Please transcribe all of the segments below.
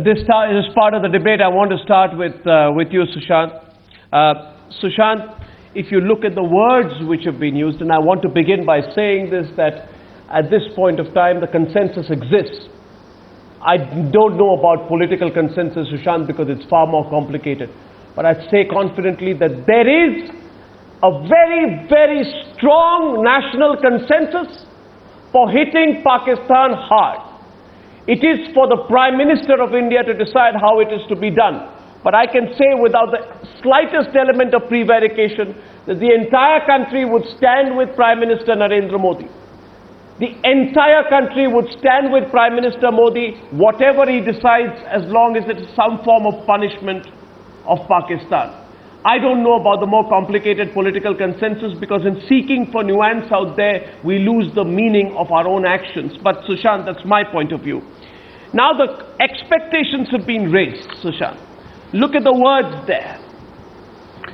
this part of the debate, I want to start with you, Sushant. Sushant, if you look at the words which have been used, and I want to begin by saying this, that at this point of time, the consensus exists. I don't know about political consensus, Sushant, because it's far more complicated. But I'd say confidently that there is a very, very strong national consensus for hitting Pakistan hard. It is for the Prime Minister of India to decide how it is to be done. But I can say without the slightest element of prevarication that the entire country would stand with Prime Minister Narendra Modi. The entire country would stand with Prime Minister Modi, whatever he decides, as long as it is some form of punishment of Pakistan. I don't know about the more complicated political consensus, because in seeking for nuance out there, we lose the meaning of our own actions. But Sushant, that's my point of view. Now the expectations have been raised, Sushant. Look at the words there.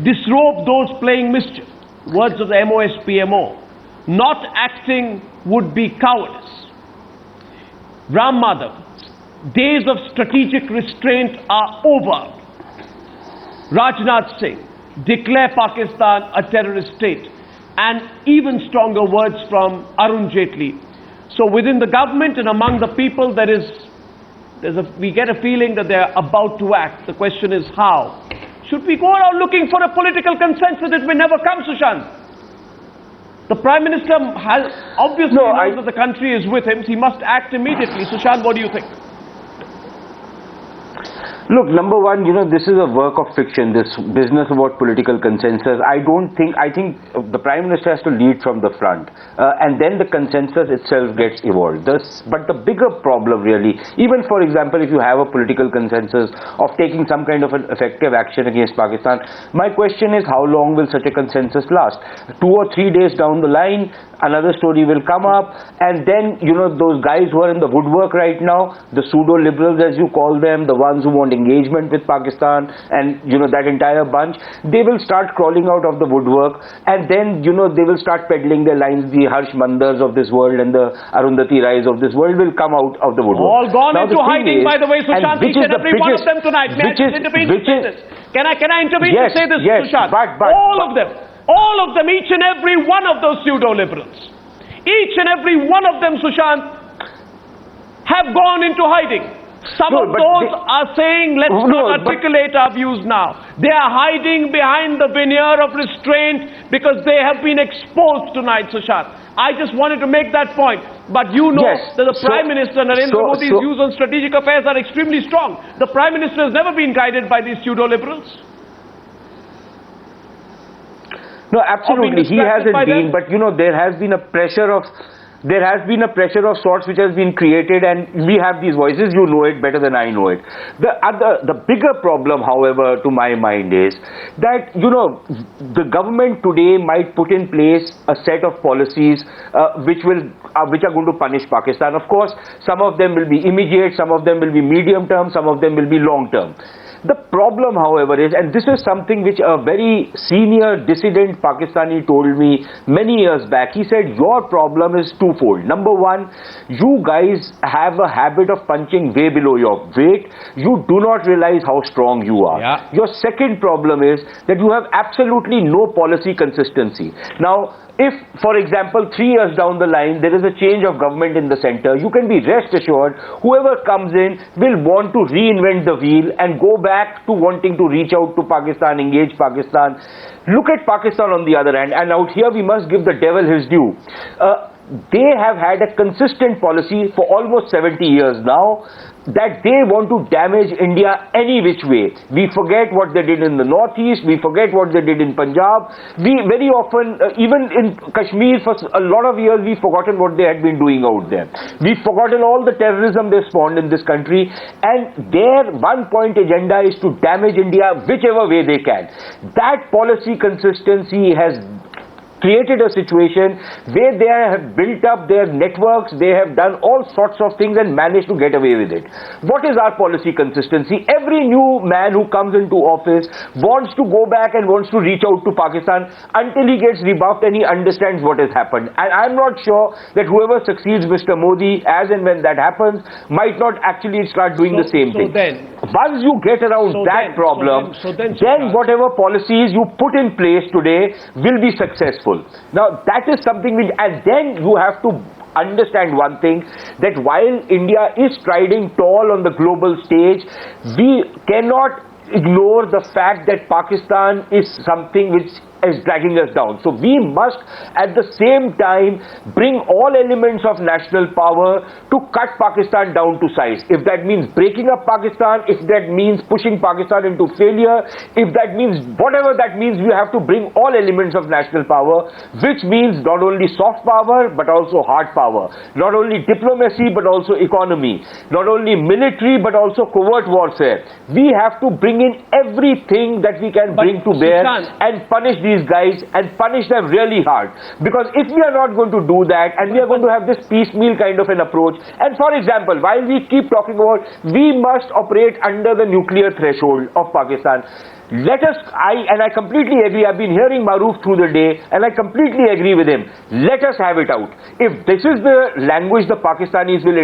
Disrobe those playing mischief. Words of the MOSPMO. Not acting would be cowardice. Ram Madhav, days of strategic restraint are over. Rajnath Singh, declare Pakistan a terrorist state. And even stronger words from Arun Jaitley. So within the government and among the people, we get a feeling that they're about to act. The question is how? Should we go around looking for a political consensus that may never come, Sushant? The Prime Minister has obviously knows that the country is with him. He must act immediately. Sushant, what do you think? Look, number one, this is a work of fiction, this business about political consensus. I think the Prime Minister has to lead from the front, and then the consensus itself gets evolved. But the bigger problem really, even for example, if you have a political consensus of taking some kind of an effective action against Pakistan, my question is how long will such a consensus last? 2 or 3 days down the line, another story will come up, and then, those guys who are in the woodwork right now, the pseudo-liberals as you call them, the ones who want engagement with Pakistan, and, that entire bunch, they will start crawling out of the woodwork, and then, they will start peddling their lines. The Harsh Mandars of this world and the Arundhati Rais of this world will come out of the woodwork. All gone into hiding, by the way, Sushant, each and every one of them tonight. Can I intervene to say this, Sushant? All of them, each and every one of those pseudo-liberals, each and every one of them, Sushant, have gone into hiding. Some of those are saying, let's not articulate our views now. They are hiding behind the veneer of restraint because they have been exposed tonight, Sushant. I just wanted to make that point. But that the Prime Minister, Narendra Modi's views on strategic affairs are extremely strong. The Prime Minister has never been guided by these pseudo-liberals. No, absolutely, he hasn't been, but there has been a pressure of sorts which has been created, and we have these voices. You know it better than I know it. The bigger problem, however, to my mind is that the government today might put in place a set of policies which are going to punish Pakistan. Of course, some of them will be immediate, some of them will be medium term, some of them will be long term. The problem, however, is, and this is something which a very senior dissident Pakistani told me many years back. He said, your problem is twofold. Number one, you guys have a habit of punching way below your weight. You do not realize how strong you are. Yeah. Your second problem is that you have absolutely no policy consistency. Now, if, for example, 3 years down the line, there is a change of government in the center, you can be rest assured, whoever comes in will want to reinvent the wheel and go back to wanting to reach out to Pakistan, engage Pakistan. Look at Pakistan on the other hand, and out here we must give the devil his due. They have had a consistent policy for almost 70 years now that they want to damage India any which way. We forget what they did in the northeast, we forget what they did in Punjab. We very often, even in Kashmir, for a lot of years, we've forgotten what they had been doing out there. We've forgotten all the terrorism they spawned in this country, and their one-point agenda is to damage India whichever way they can. That policy consistency has created a situation where they have built up their networks, they have done all sorts of things and managed to get away with it. What is our policy consistency? Every new man who comes into office wants to go back and wants to reach out to Pakistan until he gets rebuffed and he understands what has happened. And I'm not sure that whoever succeeds Mr. Modi, as and when that happens, might not actually start doing the same thing. Once you get around that problem, then whatever policies you put in place today will be successful. Now that is something which, and then you have to understand one thing, that while India is striding tall on the global stage, we cannot ignore the fact that Pakistan is something which is dragging us down. So we must at the same time bring all elements of national power to cut Pakistan down to size. If that means breaking up Pakistan, if that means pushing Pakistan into failure, if that means whatever that means, we have to bring all elements of national power, which means not only soft power but also hard power, not only diplomacy but also economy, not only military but also covert warfare. We have to bring in everything that we can bring to bear and punish these guys and punish them really hard. Because if we are not going to do that and we are going to have this piecemeal kind of an approach, and for example, while we keep talking about we must operate under the nuclear threshold of Pakistan, let us, I completely agree, I've been hearing Maroof through the day and I completely agree with him. Let us have it out. If this is the language the Pakistanis will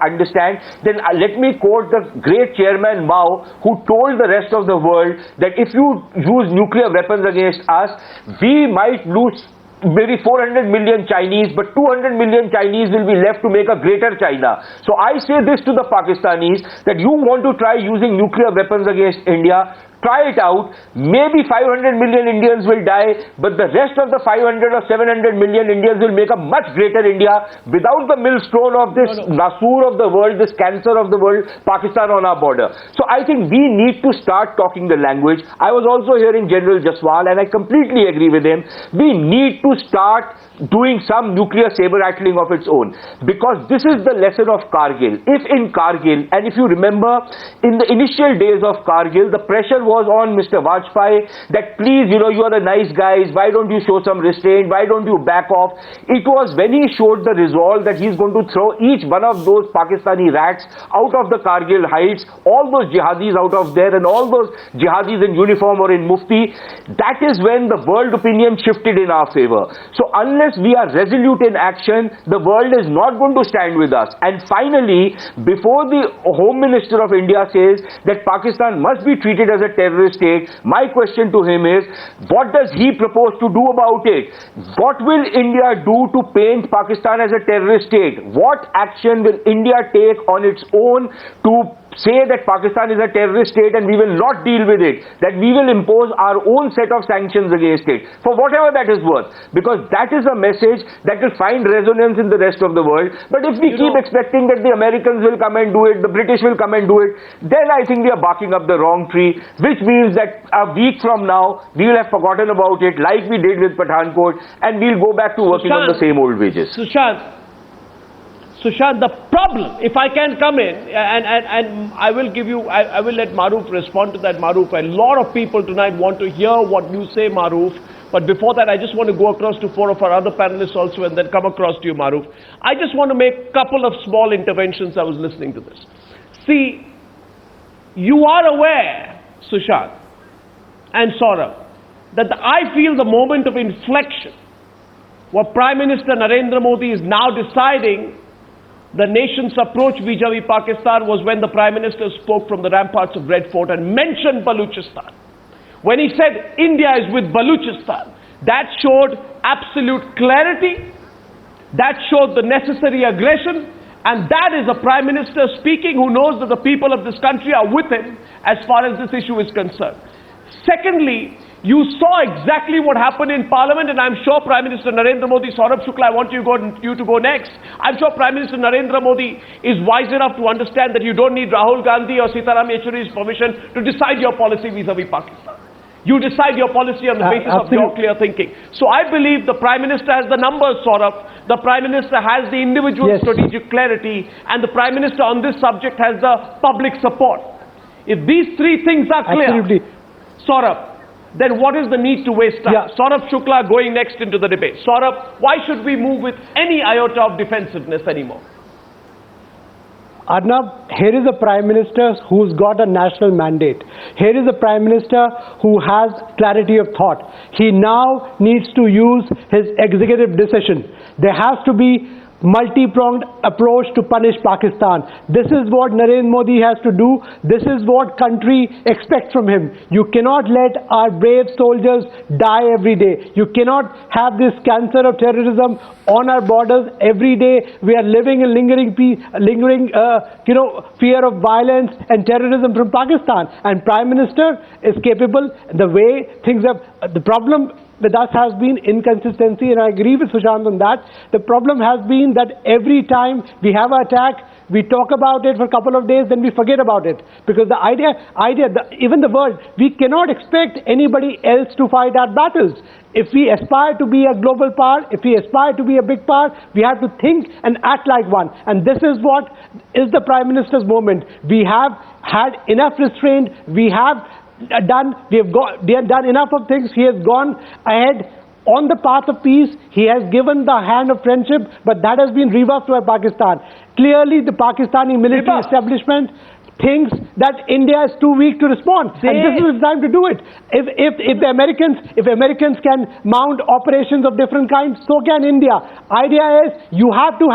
understand, then let me quote the great chairman Mao, who told the rest of the world that if you use nuclear weapons against us, we might lose maybe 400 million Chinese, but 200 million Chinese will be left to make a greater China. So I say this to the Pakistanis, that you want to try using nuclear weapons against India, try it out. Maybe 500 million Indians will die, but the rest of the 500 or 700 million Indians will make a much greater India without the millstone of this Nasur of the world, this cancer of the world, Pakistan on our border. So I think we need to start talking the language. I was also hearing General Jaswal and I completely agree with him. We need to start doing some nuclear saber-rattling of its own, because this is the lesson of Kargil. If in Kargil, and if you remember in the initial days of Kargil, the pressure was on Mr. Vajpayee that please, you are the nice guys, why don't you show some restraint, why don't you back off? It was when he showed the resolve that he's going to throw each one of those Pakistani rats out of the Kargil heights, all those jihadis out of there and all those jihadis in uniform or in mufti, that is when the world opinion shifted in our favor. So unless we are resolute in action, the world is not going to stand with us. And finally, before the Home Minister of India says that Pakistan must be treated as a terrorist state, my question to him is, what does he propose to do about it? What will India do to paint Pakistan as a terrorist state? What action will India take on its own to say that Pakistan is a terrorist state and we will not deal with it, that we will impose our own set of sanctions against it, for whatever that is worth, because that is a message that will find resonance in the rest of the world. But if we keep expecting that the Americans will come and do it, the British will come and do it, then I think we are barking up the wrong tree, which means that a week from now we will have forgotten about it like we did with Pathankot, and we'll go back to working on the same old wages. Sushant, the problem, if I can come in, and I will give you, I will let Maroof respond to that, Maroof. A lot of people tonight want to hear what you say, Maroof. But before that, I just want to go across to 4 of our other panelists also and then come across to you, Maroof. I just want to make a couple of small interventions. I was listening to this. See, you are aware, Sushant and Saurabh, that I feel the moment of inflection, where Prime Minister Narendra Modi is now deciding the nation's approach vis-a-vis Pakistan, was when the Prime Minister spoke from the ramparts of Red Fort and mentioned Baluchistan. When he said India is with Baluchistan, that showed absolute clarity, that showed the necessary aggression, and that is a Prime Minister speaking who knows that the people of this country are with him as far as this issue is concerned. Secondly, you saw exactly what happened in Parliament, and I'm sure Prime Minister Narendra Modi, Saurabh Shukla, I want you to go next. I'm sure Prime Minister Narendra Modi is wise enough to understand that you don't need Rahul Gandhi or Sitaram Yechury's permission to decide your policy vis-a-vis Pakistan. You decide your policy on the basis of your clear thinking. So I believe the Prime Minister has the numbers, Saurabh. The Prime Minister has the individual strategic clarity, and the Prime Minister on this subject has the public support. If these three things are clear, Saurabh, then what is the need to waste time? Yeah. Saurabh Shukla going next into the debate. Saurabh, why should we move with any iota of defensiveness anymore? Arnab, here is a Prime Minister who's got a national mandate. Here is a Prime Minister who has clarity of thought. He now needs to use his executive decision. There has to be multi-pronged approach to punish Pakistan. This is what Narendra Modi has to do. This is what country expects from him. You cannot let our brave soldiers die every day. You cannot have this cancer of terrorism on our borders every day. We are living in lingering fear of violence and terrorism from Pakistan. And Prime Minister is capable. The way things have, the problem with us has been inconsistency, and I agree with Sushant on that. The problem has been that every time we have an attack, we talk about it for a couple of days, then we forget about it. Because the even the world, we cannot expect anybody else to fight our battles. If we aspire to be a global power, if we aspire to be a big power, we have to think and act like one. And this is what is the Prime Minister's moment. We have had enough restraint. We have done enough of things. He has gone ahead on the path of peace. He has given the hand of friendship, but that has been reversed by Pakistan. Clearly, the Pakistani military establishment thinks that India is too weak to respond, and this is the time to do it. If the Americans can mount operations of different kinds, so can India. Idea is you have to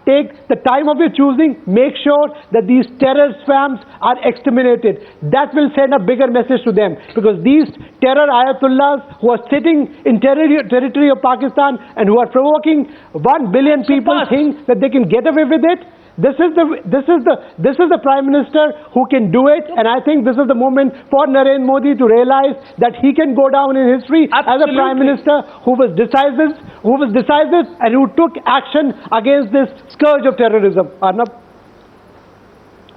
take the time of your choosing, make sure that these terror swamps are exterminated. That will send a bigger message to them, because these terror ayatollahs who are sitting in territory of Pakistan and who are provoking 1 billion people think that they can get away with it. This is the Prime Minister who can do it, and I think this is the moment for Narendra Modi to realize that he can go down in history as a Prime Minister who was decisive, and who took action against this scourge of terrorism. Arnab?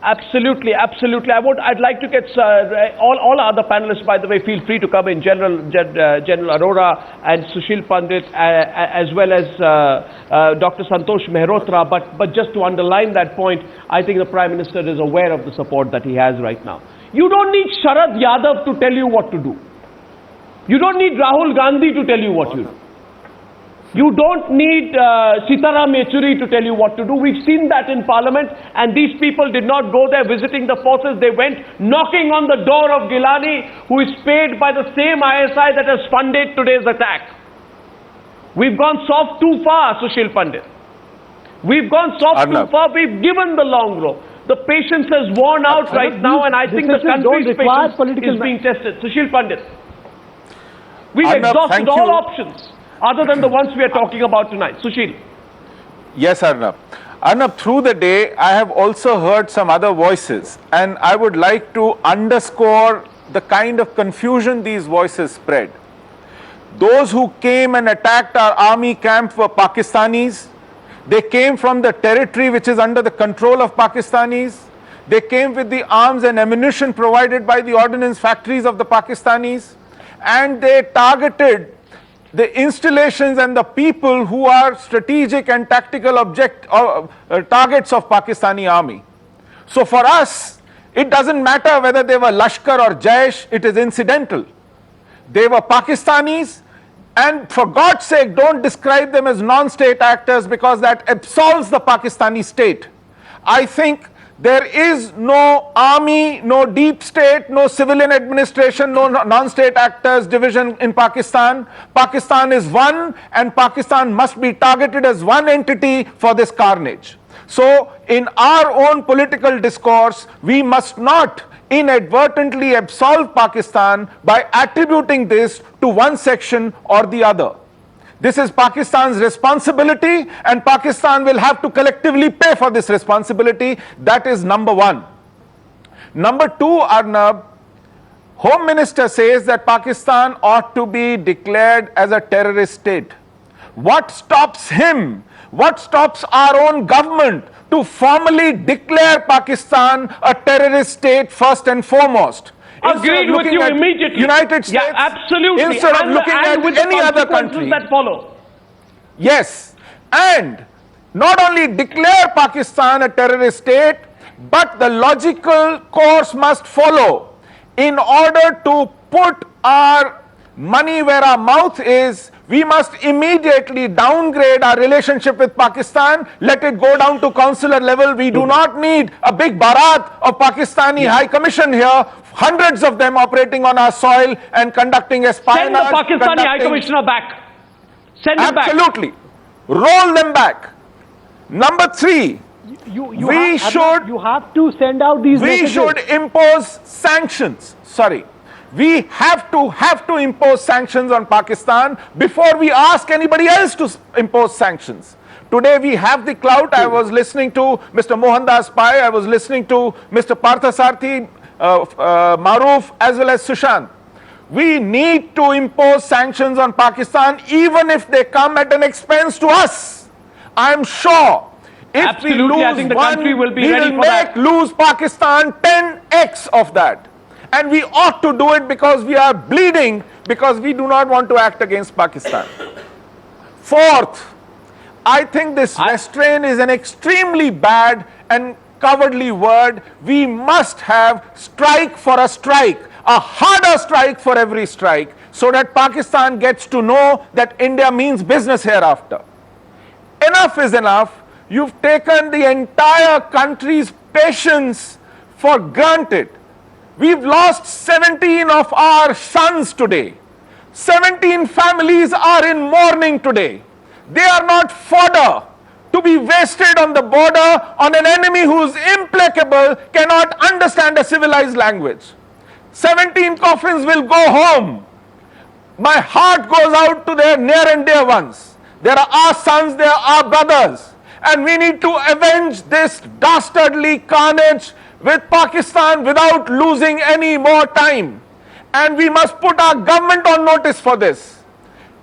Absolutely, absolutely. I'd like to get all other panelists, by the way, feel free to come in, General Arora and Sushil Pandit, as well as Dr. Santosh Mehrotra. But just to underline that point, I think the Prime Minister is aware of the support that he has right now. You don't need Sharad Yadav to tell you what to do. You don't need Rahul Gandhi to tell you what to do. You don't need Sitaram Yechuri to tell you what to do. We've seen that in Parliament, and these people did not go there visiting the forces. They went knocking on the door of Gilani, who is paid by the same ISI that has funded today's attack. We've gone soft too far, Sushil Pandit. We've gone soft too far. We've given the long rope. The patience has worn out right now, and I think the country's patience is being tested. Sushil Pandit. We've exhausted all options other than the ones we are talking about tonight. Sushil. Yes, Arnab. Arnab, through the day, I have also heard some other voices, and I would like to underscore the kind of confusion these voices spread. Those who came and attacked our army camp were Pakistanis. They came from the territory which is under the control of Pakistanis. They came with the arms and ammunition provided by the ordnance factories of the Pakistanis, and they targeted the installations and the people who are strategic and tactical targets of Pakistani army. So for us, it doesn't matter whether they were Lashkar or Jaish, it is incidental. They were Pakistanis, and for God's sake, don't describe them as non-state actors, because that absolves the Pakistani state. I think there is no army, no deep state, no civilian administration, no non-state actors division in Pakistan. Pakistan is one, and Pakistan must be targeted as one entity for this carnage. So in our own political discourse, we must not inadvertently absolve Pakistan by attributing this to one section or the other. This is Pakistan's responsibility, and Pakistan will have to collectively pay for this responsibility. That is number one. Number two, Arnab, Home Minister says that Pakistan ought to be declared as a terrorist state. What stops him? What stops our own government to formally declare Pakistan a terrorist state first and foremost? Agreed with you immediately. United States, yeah, absolutely. Instead of looking at any other country that follow. Yes, and not only declare Pakistan a terrorist state, but the logical course must follow in order to put our money where our mouth is, we must immediately downgrade our relationship with Pakistan, let it go down to consular level. We do not need a big barat of Pakistani High Commission here, hundreds of them operating on our soil and conducting espionage. Send the Pakistani High Commissioner back. Send him back. Absolutely. Roll them back. Number three, You have to send out these we messages. should impose sanctions. Sorry. We have to impose sanctions on Pakistan before we ask anybody else to impose sanctions. Today we have the clout. I was listening to Mr. Mohandas Pai, I was listening to Mr. Parthasarathy, Maroof, as well as Sushant. We need to impose sanctions on Pakistan even if they come at an expense to us. I'm sure if Absolutely, we lose I think the one, country will be we ready will for that. lose Pakistan 10x of that. And we ought to do it because we are bleeding, because we do not want to act against Pakistan. Fourth, I think this restraint is an extremely bad and cowardly word. We must have strike for a strike, a harder strike for every strike, so that Pakistan gets to know that India means business hereafter. Enough is enough. You've taken the entire country's patience for granted. We've lost 17 of our sons today. 17 families are in mourning today. They are not fodder to be wasted on the border on an enemy who is implacable, cannot understand a civilized language. 17 coffins will go home. My heart goes out to their near and dear ones. They are our sons, they are our brothers. And we need to avenge this dastardly carnage with Pakistan without losing any more time. And we must put our government on notice for this.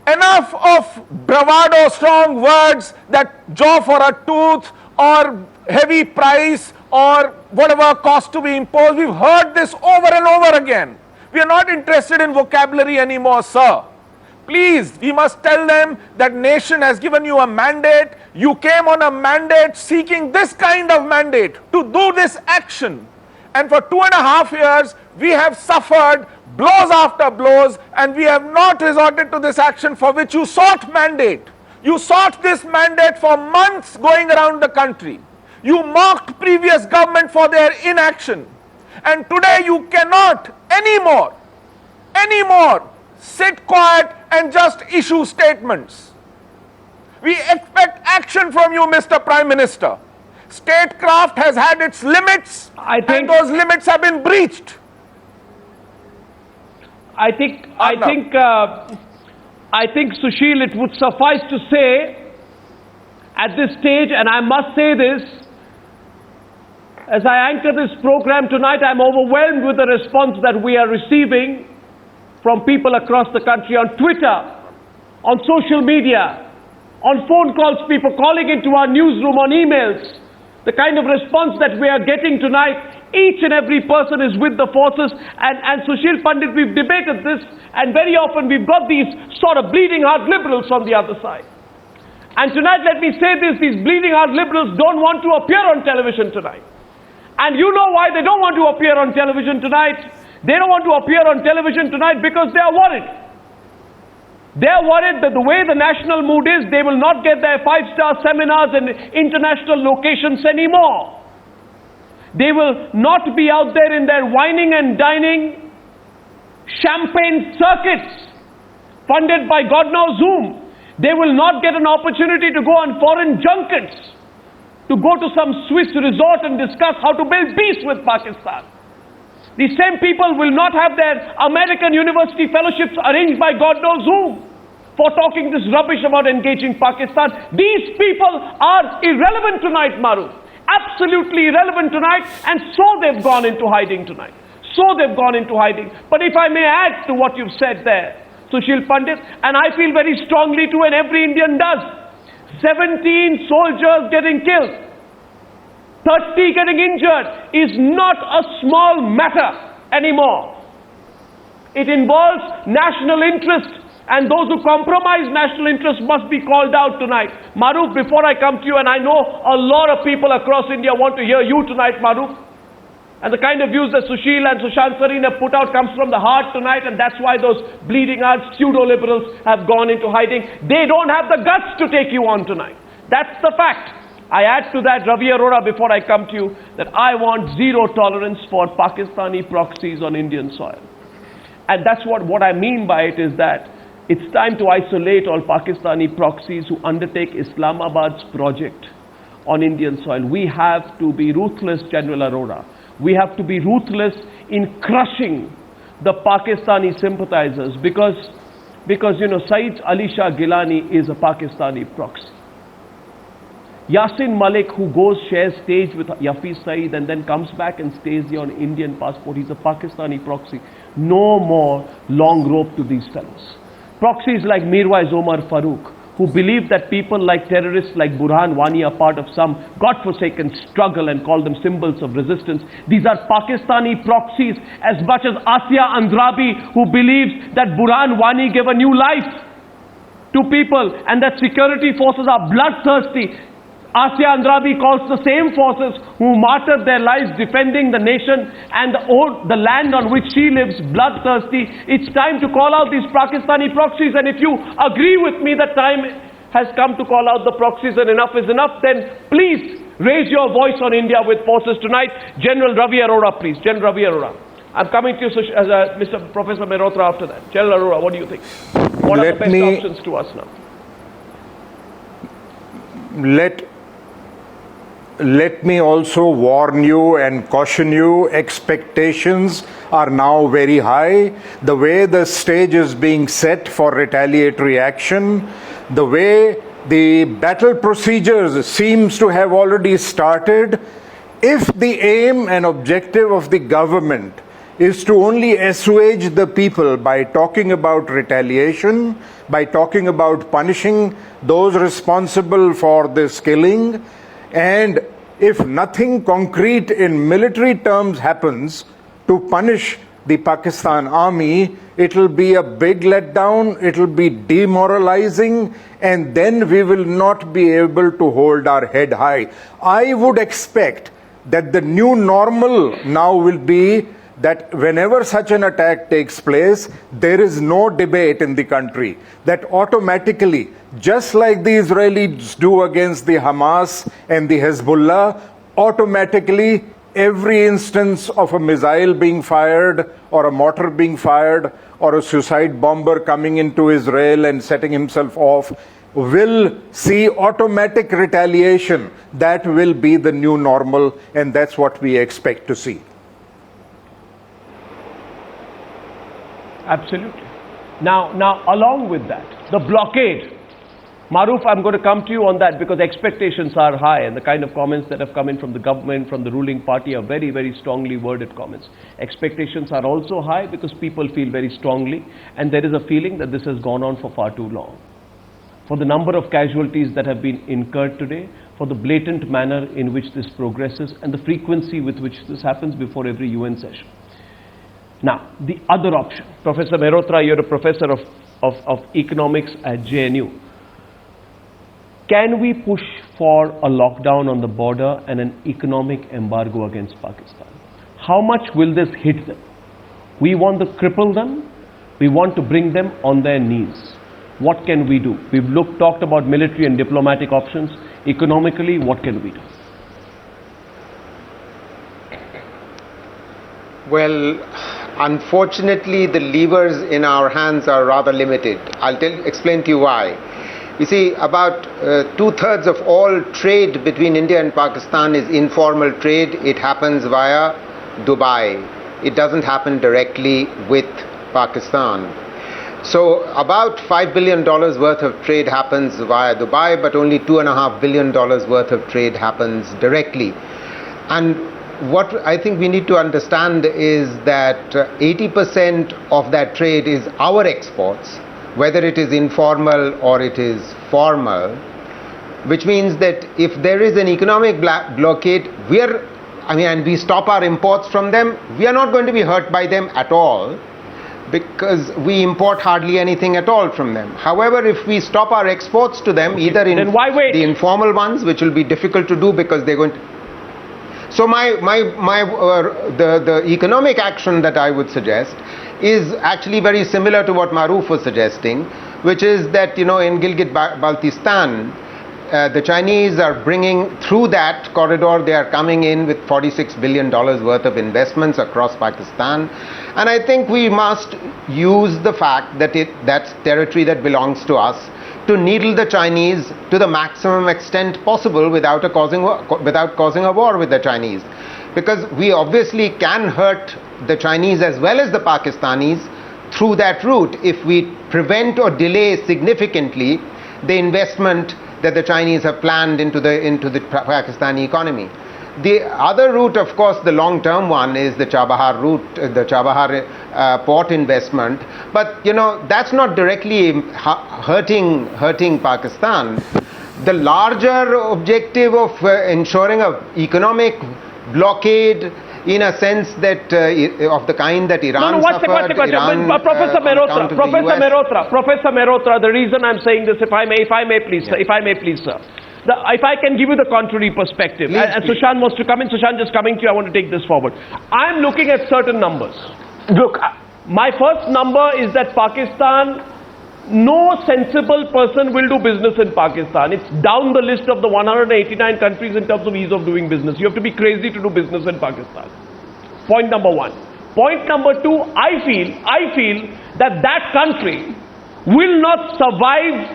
Enough of bravado, strong words that jaw for a tooth or heavy price or whatever cost to be imposed. We've heard this over and over again. We are not interested in vocabulary anymore, sir. Please, we must tell them that nation has given you a mandate. You came on a mandate seeking this kind of mandate to do this action. And for 2.5 years, we have suffered blows after blows, and we have not resorted to this action for which you sought mandate. You sought this mandate for months going around the country. You mocked previous government for their inaction. And today you cannot anymore sit quiet and just issue statements. We expect action from you, Mr. Prime Minister. Statecraft has had its limits, and those limits have been breached. I think, Sushil, it would suffice to say at this stage, and I must say this, as I anchor this program tonight, I'm overwhelmed with the response that we are receiving from people across the country on Twitter, on social media, on phone calls, people calling into our newsroom, on emails. The kind of response that we are getting tonight, each and every person is with the forces. And Sushil Pandit, we've debated this, and very often we've got these sort of bleeding heart liberals on the other side. And tonight, let me say this, these bleeding heart liberals don't want to appear on television tonight. And you know why they don't want to appear on television tonight? They don't want to appear on television tonight because they are worried. They are worried that the way the national mood is, they will not get their 5-star seminars in international locations anymore. They will not be out there in their wining and dining champagne circuits funded by God knows whom. They will not get an opportunity to go on foreign junkets, to go to some Swiss resort and discuss how to build peace with Pakistan. These same people will not have their American university fellowships arranged by God knows whom for talking this rubbish about engaging Pakistan. These people are irrelevant tonight, Maroof. Absolutely irrelevant tonight, and so they've gone into hiding tonight. So they've gone into hiding. But if I may add to what you've said there, Sushil Pandit, and I feel very strongly too, and every Indian does, 17 soldiers getting killed, 30 getting injured is not a small matter anymore. It involves national interest, and those who compromise national interest must be called out tonight. Maroof, before I come to you, and I know a lot of people across India want to hear you tonight, Maroof, And the kind of views that Sushil and Sushant Sareen have put out comes from the heart tonight, and that's why those bleeding heart pseudo-liberals have gone into hiding. They don't have the guts to take you on tonight. That's the fact. I add to that, Ravi Arora, before I come to you, that I want zero tolerance for Pakistani proxies on Indian soil. And that's what I mean by it is that it's time to isolate all Pakistani proxies who undertake Islamabad's project on Indian soil. We have to be ruthless, General Arora. We have to be ruthless in crushing the Pakistani sympathizers because you know, Saeed Ali Shah Gilani is a Pakistani proxy. Yasin Malik, who goes, shares stage with Yafiz Saeed and then comes back and stays here on Indian passport, he's a Pakistani proxy. No more long rope to these fellows. Proxies like Mirwais Omar Farooq, who believe that people like terrorists like Burhan Wani are part of some godforsaken struggle and call them symbols of resistance. These are Pakistani proxies as much as Asia Andrabi, who believes that Burhan Wani gave a new life to people and that security forces are bloodthirsty. Asia Andrabi calls the same forces who martyred their lives defending the nation and the land on which she lives bloodthirsty. It's time to call out these Pakistani proxies, and if you agree with me that time has come to call out the proxies and enough is enough, then please raise your voice on India with forces tonight. General Ravi Arora, please. General Ravi Arora. I'm coming to you, Mr. Professor Mehrotra, after that. General Arora, what do you think? What are the best options to us now? Let me also warn you and caution you, expectations are now very high. The way the stage is being set for retaliatory action, the way the battle procedures seems to have already started, if the aim and objective of the government is to only assuage the people by talking about retaliation, by talking about punishing those responsible for this killing, and if nothing concrete in military terms happens to punish the Pakistan army, it will be a big letdown, it will be demoralizing, and then we will not be able to hold our head high. I would expect that the new normal now will be that whenever such an attack takes place, there is no debate in the country. That automatically, just like the Israelis do against the Hamas and the Hezbollah, automatically every instance of a missile being fired or a mortar being fired or a suicide bomber coming into Israel and setting himself off will see automatic retaliation. That will be the new normal, and that's what we expect to see. Absolutely. Now, along with that, the blockade. Maruf, I'm going to come to you on that because expectations are high and the kind of comments that have come in from the government, from the ruling party are very, very strongly worded comments. Expectations are also high because people feel very strongly and there is a feeling that this has gone on for far too long. For the number of casualties that have been incurred today, for the blatant manner in which this progresses and the frequency with which this happens before every UN session. Now, the other option, Professor Mehrotra, you're a professor of economics at JNU. Can we push for a lockdown on the border and an economic embargo against Pakistan? How much will this hit them? We want to cripple them. We want to bring them on their knees. What can we do? We've talked about military and diplomatic options. Economically, what can we do? Well, unfortunately, the levers in our hands are rather limited. I'll explain to you why. You see, about 2/3 of all trade between India and Pakistan is informal trade. It happens via Dubai. It doesn't happen directly with Pakistan. So about $5 billion worth of trade happens via Dubai, but only $2.5 billion worth of trade happens directly. And what I think we need to understand is that 80% of that trade is our exports, whether it is informal or it is formal, which means that if there is an economic blockade, and we stop our imports from them, we are not going to be hurt by them at all, because we import hardly anything at all from them. However, if we stop our exports to them, either in then why wait? The informal ones, which will be difficult to do because they're going to... So the economic action that I would suggest is actually very similar to what Maruf was suggesting, which is that, you know, in Gilgit-Baltistan, the Chinese are bringing, through that corridor, they are coming in with $46 billion worth of investments across Pakistan. And I think we must use the fact that that's territory that belongs to us to needle the Chinese to the maximum extent possible without causing a war with the Chinese. Because we obviously can hurt the Chinese as well as the Pakistanis through that route if we prevent or delay significantly the investment that the Chinese have planned into the Pakistani economy. The other route, of course, the long-term one, is the Chabahar route, the Chabahar port investment. But, you know, that's not directly hurting Pakistan. The larger objective of ensuring an economic blockade, in a sense that of the kind that Iran suffered, Professor Mehrotra, the reason I'm saying this, if I may please, sir, if I can give you the contrary perspective, please, and Sushant wants to come in. Sushant, just coming to you, I want to take this forward. I'm looking at certain numbers. Look, my first number is that Pakistan, no sensible person will do business in Pakistan. It's down the list of the 189 countries in terms of ease of doing business. You have to be crazy to do business in Pakistan. Point number one. Point number two, I feel that country will not survive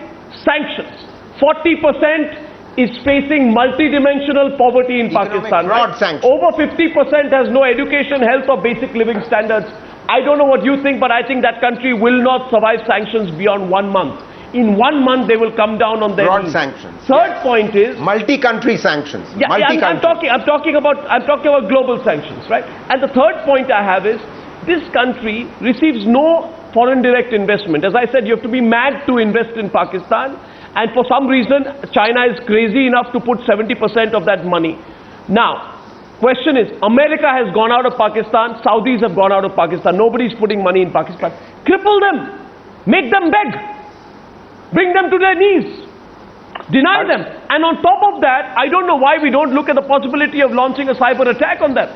sanctions. 40% is facing multidimensional poverty in Pakistan. Right? Over 50% has no education, health or basic living standards. I don't know what you think, but I think that country will not survive sanctions beyond 1 month. In 1 month, they will come down on their broad sanctions. Third point is multi-country sanctions. Yeah, I'm talking about global sanctions, right? And the third point I have is this country receives no foreign direct investment. As I said, you have to be mad to invest in Pakistan, and for some reason, China is crazy enough to put 70% of that money. Now, question is, America has gone out of Pakistan, Saudis have gone out of Pakistan, nobody's putting money in Pakistan. Cripple them, make them beg, bring them to their knees, deny them. And on top of that, I don't know why we don't look at the possibility of launching a cyber attack on them.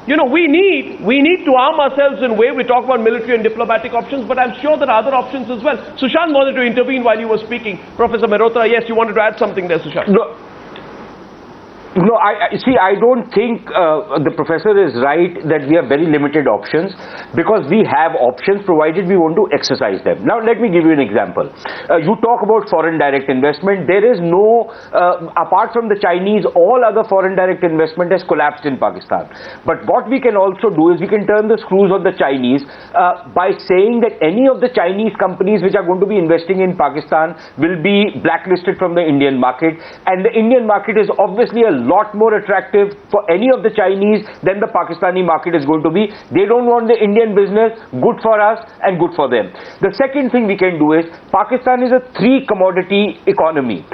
You know, we need to arm ourselves in a way. We talk about military and diplomatic options, but I'm sure there are other options as well. Sushant wanted to intervene while you were speaking. Professor Mehrotra, yes, you wanted to add something there, Sushant. No, I don't think the professor is right that we have very limited options, because we have options provided we want to exercise them. Now, let me give you an example. You talk about foreign direct investment. There is no, apart from the Chinese, all other foreign direct investment has collapsed in Pakistan. But what we can also do is we can turn the screws on the Chinese by saying that any of the Chinese companies which are going to be investing in Pakistan will be blacklisted from the Indian market. And the Indian market is obviously a lot more attractive for any of the Chinese than the Pakistani market is going to be. They don't want the Indian business. Good for us and good for them. The second thing we can do is, Pakistan is a 3-commodity economy.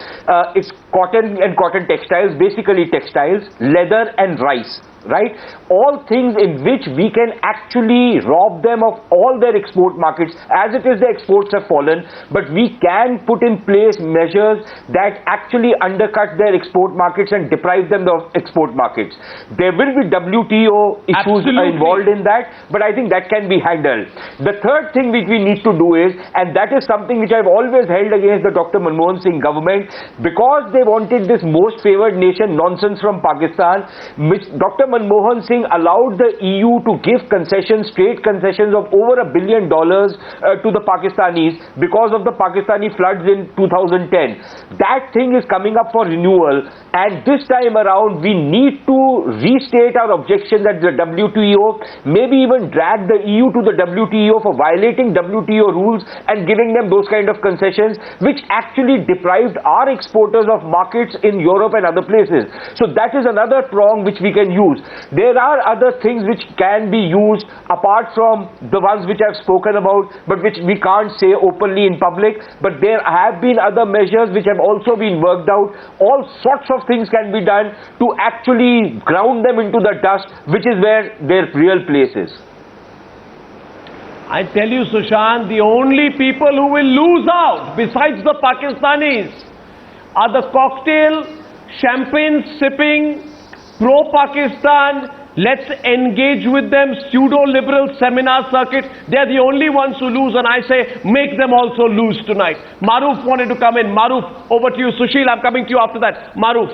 It's cotton and cotton textiles, basically textiles, leather and rice. Right? All things in which we can actually rob them of all their export markets. As it is, the exports have fallen, but we can put in place measures that actually undercut their export markets and deprive them of export markets. There will be WTO issues involved in that, but I think that can be handled. The third thing which we need to do is, and that is something which I've always held against the Dr. Manmohan Singh government, because they wanted this most favored nation nonsense from Pakistan, which Dr. Manmohan Singh allowed the EU to give concessions, trade concessions of over $1 billion to the Pakistanis because of the Pakistani floods in 2010. That thing is coming up for renewal, and this time around we need to restate our objections at the WTO, maybe even drag the EU to the WTO for violating WTO rules and giving them those kind of concessions, which actually deprived our exporters of markets in Europe and other places. So that is another prong which we can use. There are other things which can be used apart from the ones which I've spoken about, but which we can't say openly in public. But there have been other measures which have also been worked out. All sorts of things can be done to actually ground them into the dust, which is where their real place is. I tell you, Sushant, the only people who will lose out, besides the Pakistanis, are the cocktail, champagne sipping, pro-Pakistan, let's engage with them, pseudo-liberal seminar circuit. They're the only ones who lose, and I say make them also lose tonight. Maruf wanted to come in. Maruf, over to you. Sushil, I'm coming to you after that. Maruf.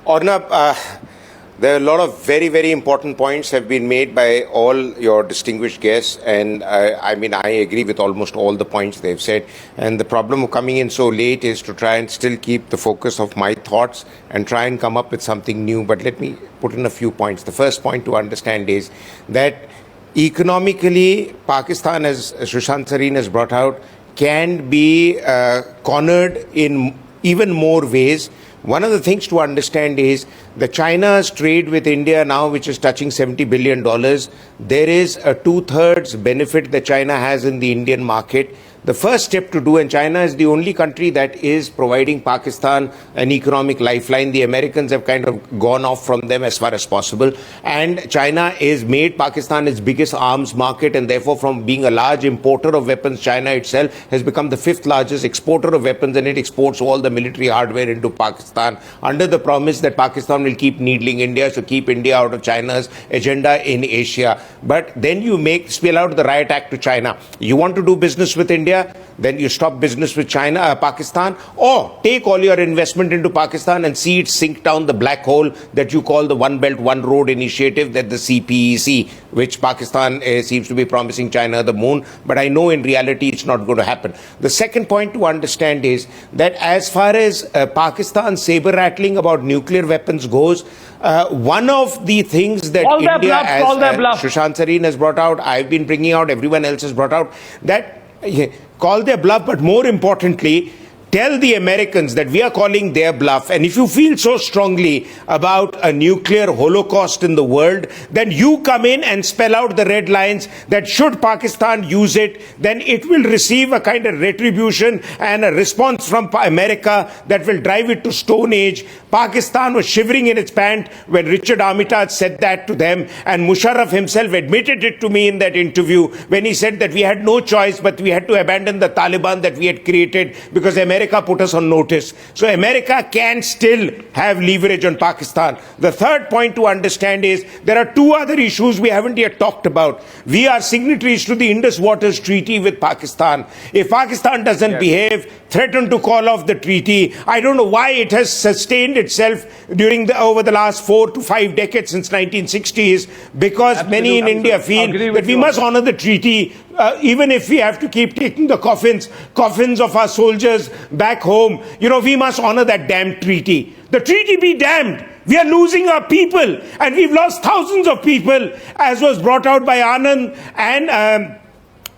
Arnab, there are a lot of very, very important points have been made by all your distinguished guests, and I mean, I agree with almost all the points they've said. And the problem of coming in so late is to try and still keep the focus of my thoughts and try and come up with something new. But let me put in a few points. The first point to understand is that economically, Pakistan, as Sushant Sareen has brought out, can be cornered in even more ways. One of the things to understand is that China's trade with India now, which is touching $70 billion, there is a 2/3 benefit that China has in the Indian market. The first step to do, and China is the only country that is providing Pakistan an economic lifeline. The Americans have kind of gone off from them as far as possible. And China has made Pakistan its biggest arms market, and therefore from being a large importer of weapons, China itself has become the 5th largest exporter of weapons, and it exports all the military hardware into Pakistan under the promise that Pakistan will keep needling India, so keep India out of China's agenda in Asia. But then you spell out the riot act to China. You want to do business with India? Then you stop business with Pakistan, or take all your investment into Pakistan and see it sink down the black hole that you call the One Belt, One Road initiative, that the CPEC, which Pakistan seems to be promising China the moon, but I know in reality it's not going to happen. The second point to understand is that as far as Pakistan saber rattling about nuclear weapons goes, one of the things that India, as Sushant Sareen has brought out, I've been bringing out, everyone else has brought out, that call their bluff, but more importantly, tell the Americans that we are calling their bluff. And if you feel so strongly about a nuclear holocaust in the world, then you come in and spell out the red lines that should Pakistan use it, then it will receive a kind of retribution and a response from America that will drive it to Stone Age. Pakistan was shivering in its pants when Richard Armitage said that to them, and Musharraf himself admitted it to me in that interview when he said that we had no choice but we had to abandon the Taliban that we had created because America put us on notice. So America can still have leverage on Pakistan. The third point to understand is there are two other issues we haven't yet talked about. We are signatories to the Indus Waters Treaty with Pakistan. If Pakistan doesn't behave, threaten to call off the treaty, I don't know why it has sustained itself over the last 4 to 5 decades since 1960s, because many in India feel that we must honor the treaty, even if we have to keep taking the coffins of our soldiers back home. You know, we must honor that damn treaty. The treaty be damned. We are losing our people, and we've lost thousands of people, as was brought out by Anand and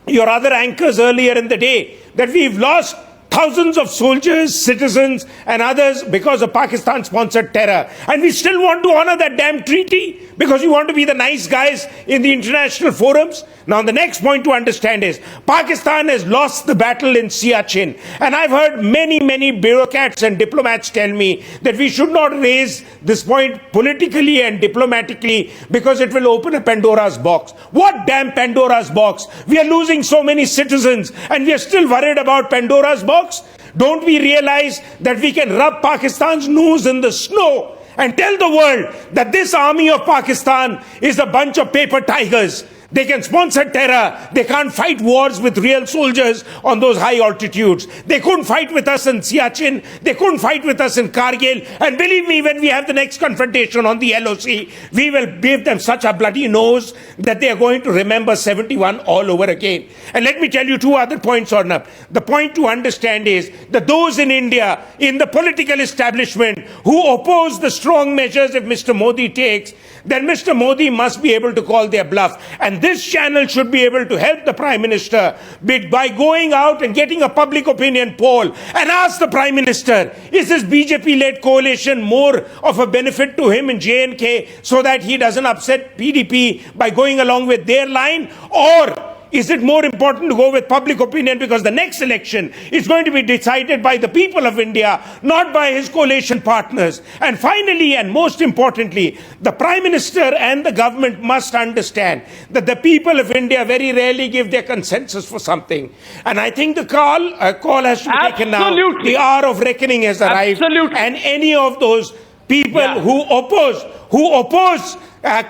your other anchors earlier in the day, that we've lost thousands of soldiers, citizens and others because of Pakistan-sponsored terror. And we still want to honor that damn treaty because we want to be the nice guys in the international forums. Now, the next point to understand is Pakistan has lost the battle in Siachen. And I've heard many bureaucrats and diplomats tell me that we should not raise this point politically and diplomatically because it will open a Pandora's box. What damn Pandora's box? We are losing so many citizens and we are still worried about Pandora's box. Don't we realize that we can rub Pakistan's nose in the snow and tell the world that this army of Pakistan is a bunch of paper tigers? They can sponsor terror. They can't fight wars with real soldiers on those high altitudes. They couldn't fight with us in Siachen. They couldn't fight with us in Kargil. And believe me, when we have the next confrontation on the LOC, we will give them such a bloody nose that they are going to remember 71 all over again. And let me tell you two other points, Arnab. The point to understand is that those in India, in the political establishment, who oppose the strong measures if Mr. Modi takes, then Mr. Modi must be able to call their bluff. And this channel should be able to help the Prime Minister by going out and getting a public opinion poll and ask the Prime Minister, is this BJP-led coalition more of a benefit to him in J&K so that he doesn't upset PDP by going along with their line? Or is it more important to go with public opinion? Because the next election is going to be decided by the people of India, not by his coalition partners. And finally, and most importantly, the Prime Minister and the government must understand that the people of India very rarely give their consensus for something. And I think the call has to be taken now. The hour of reckoning has arrived. Absolutely. And any of those people who oppose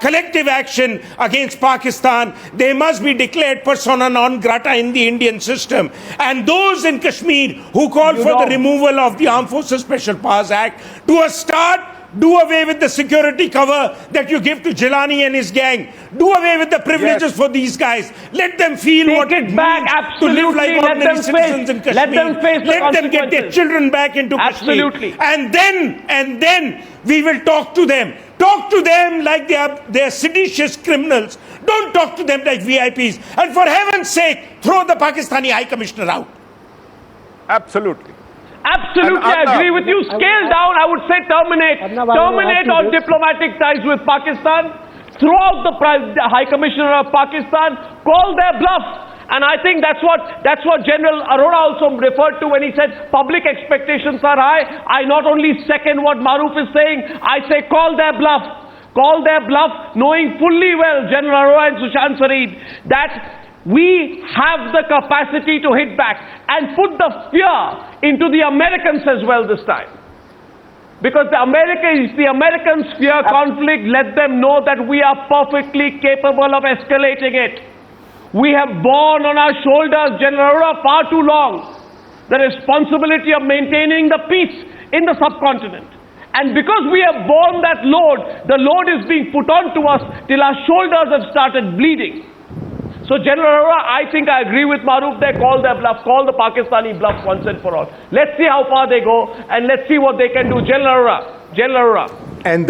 collective action against Pakistan, they must be declared persona non grata in the Indian system. And those in Kashmir who call for the removal of the Armed Forces Special Powers Act, to a start, do away with the security cover that you give to Jilani and his gang. Do away with the privileges for these guys. Let them feel what it means to live like ordinary citizens in Kashmir. Let them face the Let them get their children back into Kashmir. And then we will talk to them. Talk to them like they are seditious criminals. Don't talk to them like VIPs. And for heaven's sake, throw the Pakistani High Commissioner out. Absolutely. Absolutely, I agree with you. Scale down, I would say terminate. Terminate all diplomatic ties with Pakistan. Throw out the High Commissioner of Pakistan. Call their bluff. And I think that's what General Arora also referred to when he said public expectations are high. I not only second what Maruf is saying, I say call their bluff. Call their bluff, knowing fully well, General Arora and Sushant Sareed, that we have the capacity to hit back and put the fear into the Americans as well this time. Because the Americans fear conflict, let them know that we are perfectly capable of escalating it. We have borne on our shoulders, General Arora, far too long the responsibility of maintaining the peace in the subcontinent. And because we have borne that load, the load is being put on to us till our shoulders have started bleeding. So General Arora, I think I agree with Maruf there, call their bluff, call the Pakistani bluff once and for all. Let's see how far they go and let's see what they can do. General Arora. And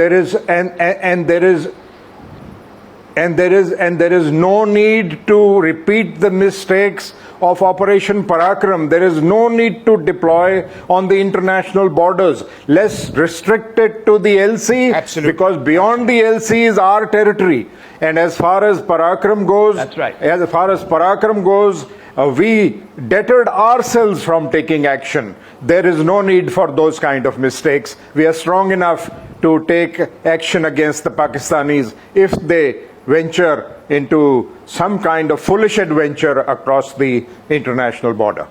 there is no need to repeat the mistakes of Operation Parakram. There is no need to deploy on the international borders. Let's restrict it to the LC. Absolutely. Because beyond the LC is our territory. And as far as Parakram goes, that's right. As far as Parakram goes, we deterred ourselves from taking action. There is no need for those kind of mistakes. We are strong enough to take action against the Pakistanis if they venture into some kind of foolish adventure across the international border.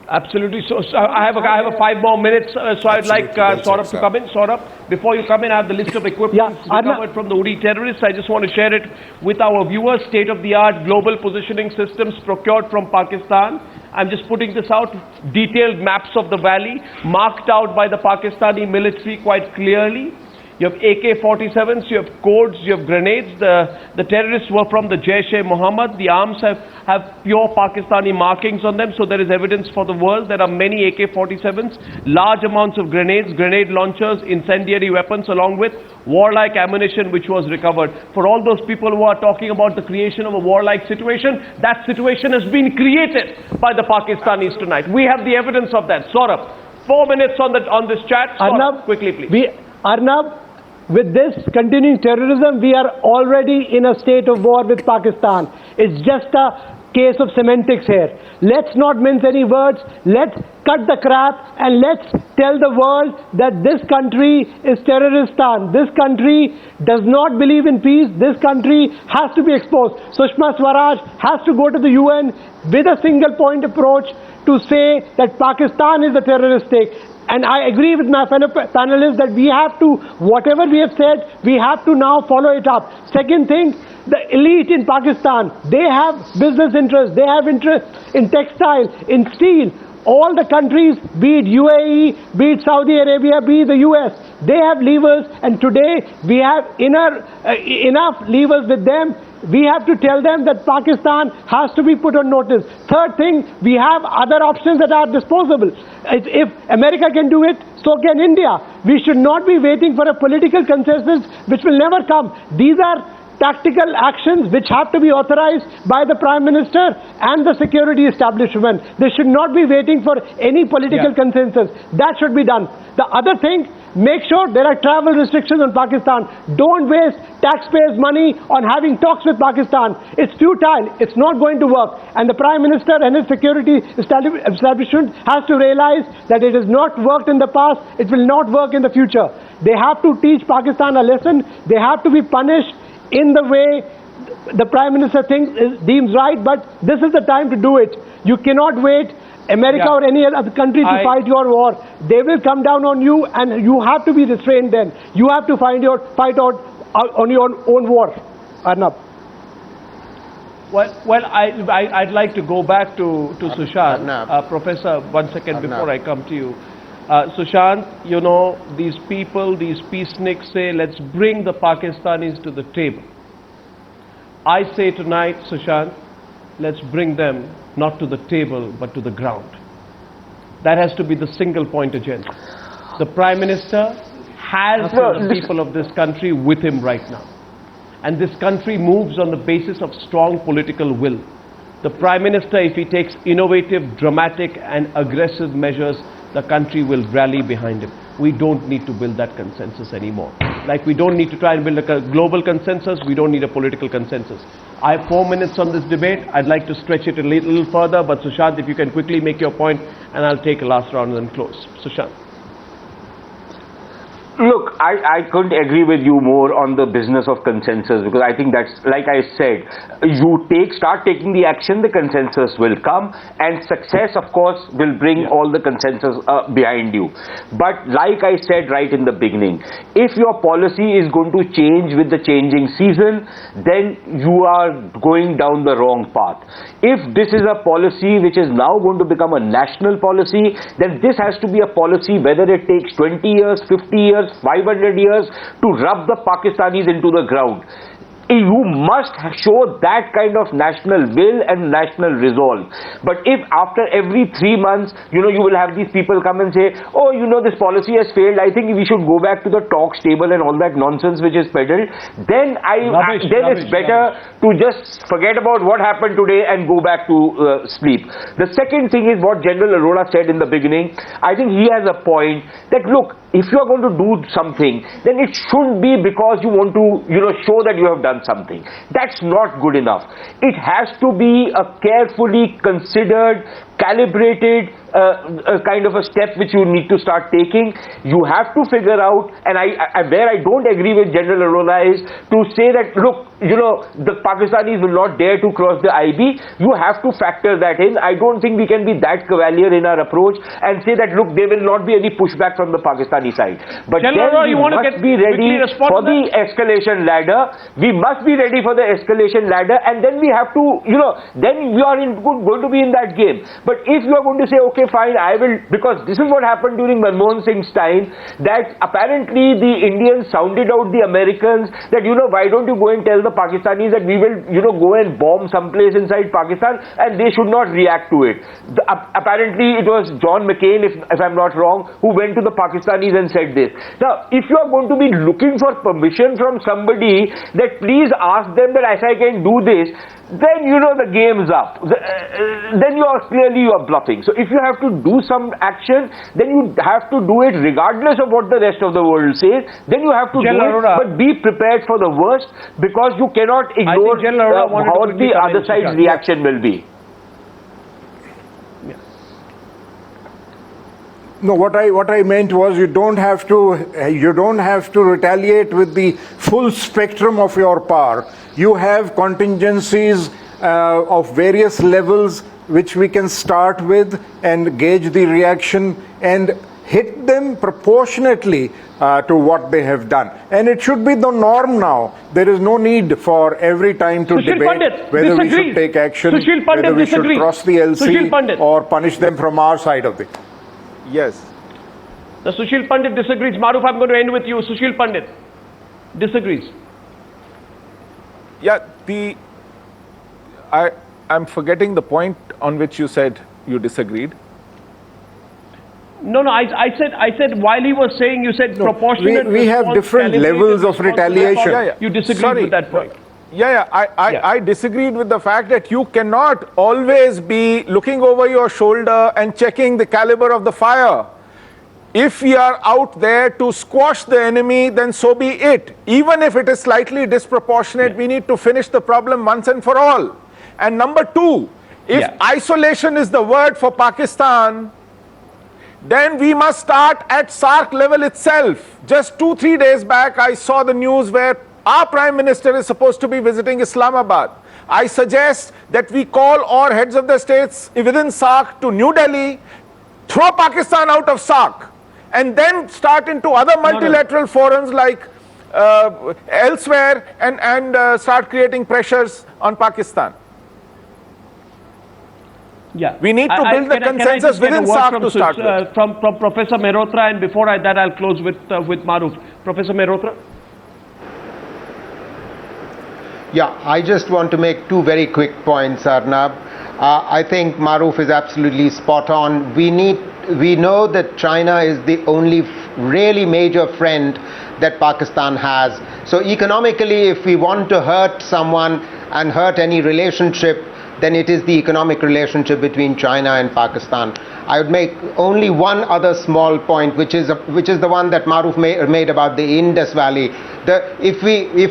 Absolutely. So I have 5 more minutes, so I'd like Saurabh to come in. Saurabh, before you come in, I have the list of equipment recovered from the Uri terrorists. I just want to share it with our viewers. State-of-the-art global positioning systems procured from Pakistan. I'm just putting this out. Detailed maps of the valley, marked out by the Pakistani military quite clearly. You have AK-47s, you have codes, you have grenades. The terrorists were from the Jaish-e-Mohammed. The arms have pure Pakistani markings on them, so there is evidence for the world. There are many AK-47s, large amounts of grenades, grenade launchers, incendiary weapons, along with warlike ammunition which was recovered. For all those people who are talking about the creation of a warlike situation, that situation has been created by the Pakistanis tonight. We have the evidence of that. Saurabh, 4 minutes on this chat. Saurabh, quickly please. Arnab, with this continuing terrorism, we are already in a state of war with Pakistan. It's just a case of semantics here. Let's not mince any words. Let's cut the crap and let's tell the world that this country is terroristan. This country does not believe in peace. This country has to be exposed. Sushma Swaraj has to go to the UN with a single point approach to say that Pakistan is a terrorist state. And I agree with my fellow panelists that we have to, whatever we have said, we have to now follow it up. Second thing, the elite in Pakistan, they have business interests, they have interest in textile, in steel. All the countries, be it UAE, be it Saudi Arabia, be it the US, they have levers, and today we have enough levers with them. We have to tell them that Pakistan has to be put on notice. Third thing, we have other options that are disposable. If America can do it, so can India. We should not be waiting for a political consensus which will never come. These are tactical actions which have to be authorized by the Prime Minister and the security establishment. They should not be waiting for any political consensus. That should be done. The other thing, make sure there are travel restrictions on Pakistan. Don't waste taxpayers' money on having talks with Pakistan. It's futile. It's not going to work. And the Prime Minister and his security establishment has to realize that it has not worked in the past. It will not work in the future. They have to teach Pakistan a lesson. They have to be punished in the way the Prime Minister deems right. But this is the time to do it. You cannot wait America or any other country to fight your war. They will come down on you, and you have to be restrained then. You have to fight out on your own war. Arnab. Well, I'd like to go back to Sushant. Professor, 1 second before I come to you. Sushant, you know, these people, these peaceniks say, let's bring the Pakistanis to the table. I say tonight, Sushant, let's bring them not to the table, but to the ground. That has to be the single point agenda. The Prime Minister has the people of this country with him right now. And this country moves on the basis of strong political will. The Prime Minister, if he takes innovative, dramatic and aggressive measures, the country will rally behind him. We don't need to build that consensus anymore. Like we don't need to try and build a global consensus, we don't need a political consensus. I have 4 minutes on this debate. I'd like to stretch it a little further, but Sushant, if you can quickly make your point, and I'll take a last round and then close. Sushant. Look, I couldn't agree with you more on the business of consensus, because I think that's, like I said, you start taking the action, the consensus will come, and success, of course, will bring all the consensus behind you. But like I said right in the beginning, if your policy is going to change with the changing season, then you are going down the wrong path. If this is a policy which is now going to become a national policy, then this has to be a policy, whether it takes 20 years, 50 years, 500 years, to rub the Pakistanis into the ground. You must show that kind of national will and national resolve. But if after every 3 months, you will have these people come and say, oh, this policy has failed, I think we should go back to the talks table and all that nonsense which is peddled, then it's better to just forget about what happened today and go back to sleep. The second thing is what General Arora said in the beginning. I think he has a point that, look, if you are going to do something, then it shouldn't be because you want to, show that you have done something. That's not good enough. It has to be a carefully considered, calibrated kind of a step which you need to start taking. You have to figure out, and where I don't agree with General Arora is to say that, look, the Pakistanis will not dare to cross the IB. You have to factor that in. I don't think we can be that cavalier in our approach and say that, look, there will not be any pushback from the Pakistani side. But General then we must be ready for the escalation ladder. We must be ready for the escalation ladder, and then we have to, then we are going to be in that game. But if you are going to say, okay, fine, I will, because this is what happened during Manmohan Singh's time, that apparently the Indians sounded out the Americans that, why don't you go and tell the Pakistanis that we will, go and bomb someplace inside Pakistan, and they should not react to it. Apparently it was John McCain, if I'm not wrong, who went to the Pakistanis and said this. Now, if you are going to be looking for permission from somebody that please ask them that I can do this, then the game's up. Then you are bluffing. So if you have to do some action, then you have to do it regardless of what the rest of the world says. Then you have to do it, but be prepared for the worst, because you cannot ignore how the other side's reaction will be. No, what I meant was you don't have to retaliate with the full spectrum of your power. You have contingencies of various levels which we can start with and gauge the reaction and hit them proportionately to what they have done. And it should be the norm now. There is no need for every time to debate whether we should take action, whether we should cross the LC or punish them from our side of it. Yes. The Sushil Pandit disagrees. Maruf, I'm going to end with you. Sushil Pandit disagrees. Yeah, I'm forgetting the point on which you said you disagreed. No, I said while he was saying, you said proportionate. We have different levels of retaliation. You disagreed with that point. I disagreed with the fact that you cannot always be looking over your shoulder and checking the caliber of the fire. If we are out there to squash the enemy, then so be it. Even if it is slightly disproportionate, we need to finish the problem once and for all. And number two, if isolation is the word for Pakistan, then we must start at SAARC level itself. Just 2-3 days back, I saw the news where our Prime Minister is supposed to be visiting Islamabad. I suggest that we call all heads of the states within SAARC to New Delhi, throw Pakistan out of SAARC, and then start into other multilateral forums like elsewhere and start creating pressures on Pakistan. Yeah. We need to build the consensus within SAARC to start with. From Professor Mehrotra, and before that I'll close with Maruf. Professor Mehrotra? Yeah, I just want to make two very quick points, Arnab. I think Maruf is absolutely spot on. We know that China is the only really major friend that Pakistan has. So economically, if we want to hurt someone and hurt any relationship, then it is the economic relationship between China and Pakistan. I would make only one other small point, which is the one that Maruf made about the Indus Valley. If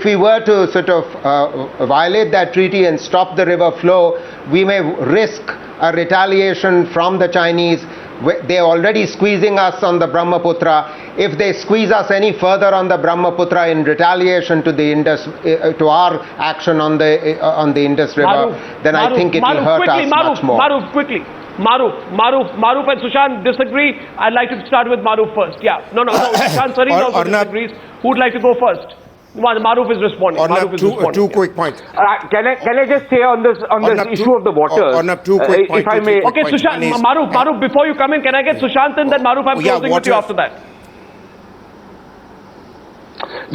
we were to sort of violate that treaty and stop the river flow, we may risk a retaliation from the Chinese. They're already squeezing us on the Brahmaputra. If they squeeze us any further on the Brahmaputra in retaliation to the Indus, to our action on the Indus River, then I think it will hurt us much more. Maruf, quickly. Maruf and Sushant disagree. I'd like to start with Maruf first. Yeah. No. Sushant Sareen also disagrees. Who would like to go first? Maruf is responding. Two quick points. Can I just say on this issue of the waters? Two quick points. If I may. Okay, Sushant, Maruf, before you come in, can I get Sushant and then Maruf? I'm closing with you after that.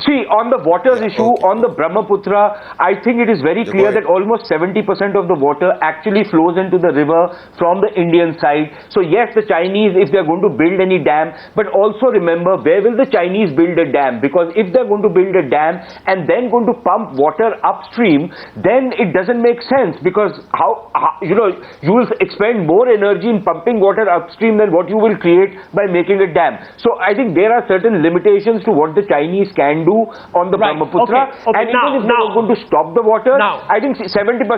See, on the waters issue, on the Brahmaputra, I think it is very clear that almost 70% of the water actually flows into the river from the Indian side. So yes, the Chinese, if they're going to build any dam, but also remember, where will the Chinese build a dam? Because if they're going to build a dam and then going to pump water upstream, then it doesn't make sense, because how you will expend more energy in pumping water upstream than what you will create by making a dam. So I think there are certain limitations to what the Chinese can do on the Brahmaputra, and even if they are going to stop the water, I think 70%.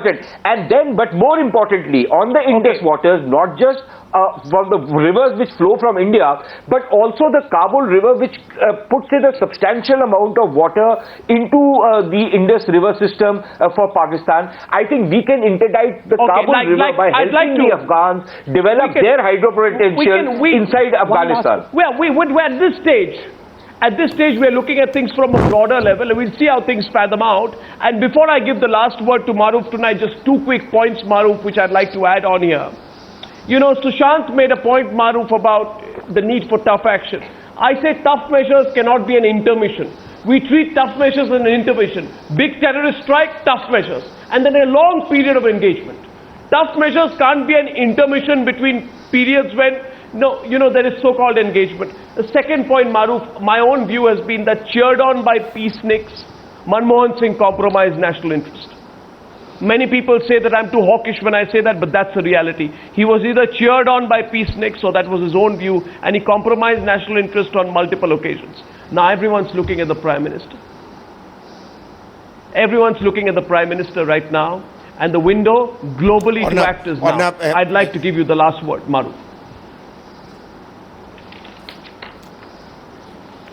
And then, but more importantly, on the Indus waters, not just from the rivers which flow from India, but also the Kabul River, which puts in a substantial amount of water into the Indus River system for Pakistan. I think we can interdict the Kabul River by helping the Afghans develop their hydro potential inside Afghanistan. Well, we're at this stage. At this stage, we're looking at things from a broader level, and we'll see how things fathom out. And before I give the last word to Maruf tonight, just two quick points, Maruf, which I'd like to add on here. You know, Sushant made a point, Maruf, about the need for tough action. I say tough measures cannot be an intermission. We treat tough measures as an intervention. Big terrorist strike, tough measures. And then a long period of engagement. Tough measures can't be an intermission between periods when there is so-called engagement. The second point, Maruf, my own view has been that cheered on by peaceniks, Manmohan Singh compromised national interest. Many people say that I'm too hawkish when I say that, but that's the reality. He was either cheered on by peaceniks, or that was his own view, and he compromised national interest on multiple occasions. Now everyone's looking at the Prime Minister. Everyone's looking at the Prime Minister right now, and the window globally to act is now. I'd like to give you the last word, Maruf.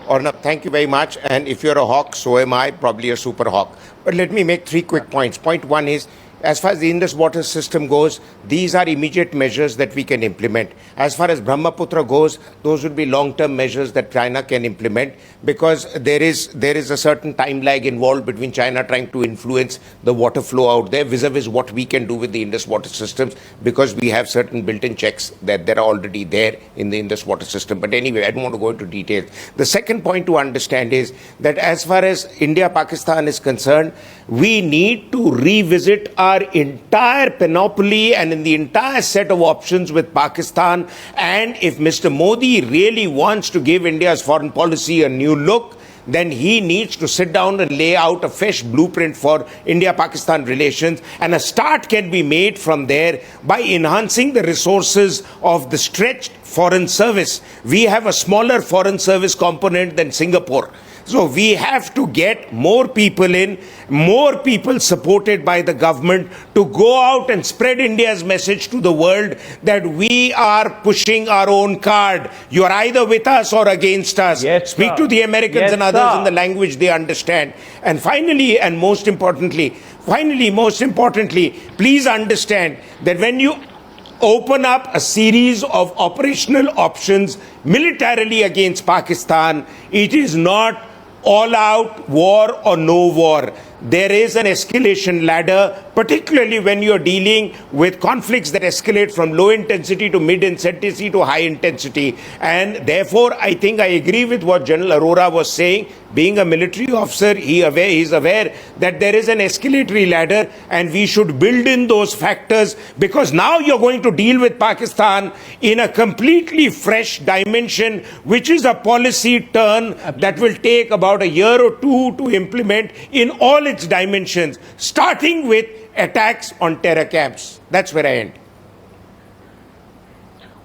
Arnab, thank you very much. And if you're a hawk, so am I, probably a super hawk. But let me make 3 quick points. Point one is, as far as the Indus water system goes, these are immediate measures that we can implement. As far as Brahmaputra goes, those would be long-term measures that China can implement, because there is a certain time lag involved between China trying to influence the water flow out there vis-a-vis what we can do with the Indus water systems, because we have certain built-in checks that are already there in the Indus water system. But anyway, I don't want to go into details. The second point to understand is that as far as India-Pakistan is concerned, we need to revisit our entire panoply and in the entire set of options with Pakistan. And if Mr. Modi really wants to give India's foreign policy a new look, then he needs to sit down and lay out a fresh blueprint for India-Pakistan relations, and a start can be made from there by enhancing the resources of the stretched foreign service. We have a smaller foreign service component than Singapore. So we have to get more people in, more people supported by the government to go out and spread India's message to the world that we are pushing our own card. You are either with us or against us. Yes, Speak sir. to the Americans Yes, and others sir. in the language they understand. And finally, and most importantly, please understand that when you open up a series of operational options militarily against Pakistan, it is not all-out war or no war. There is an escalation ladder, particularly when you're dealing with conflicts that escalate from low intensity to mid intensity to high intensity. And therefore, I think I agree with what General Arora was saying. Being a military officer, he's aware that there is an escalatory ladder and we should build in those factors, because now you're going to deal with Pakistan in a completely fresh dimension, which is a policy turn that will take about a year or two to implement in all its dimensions, starting with attacks on terror camps. That's where I end.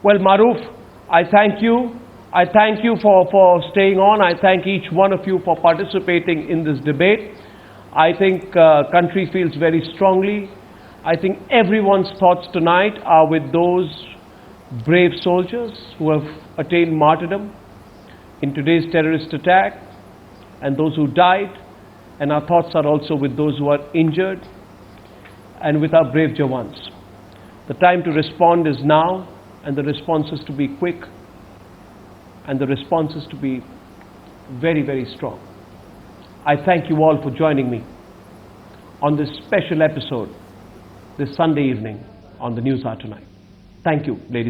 Well, Maruf, I thank you. I thank you for staying on. I thank each one of you for participating in this debate. I think country feels very strongly. I think everyone's thoughts tonight are with those brave soldiers who have attained martyrdom in today's terrorist attack, and those who died. And our thoughts are also with those who are injured and with our brave Jawans. The time to respond is now, and the response is to be quick, and the response is to be very, very strong. I thank you all for joining me on this special episode this Sunday evening on the News Hour Tonight. Thank you, ladies.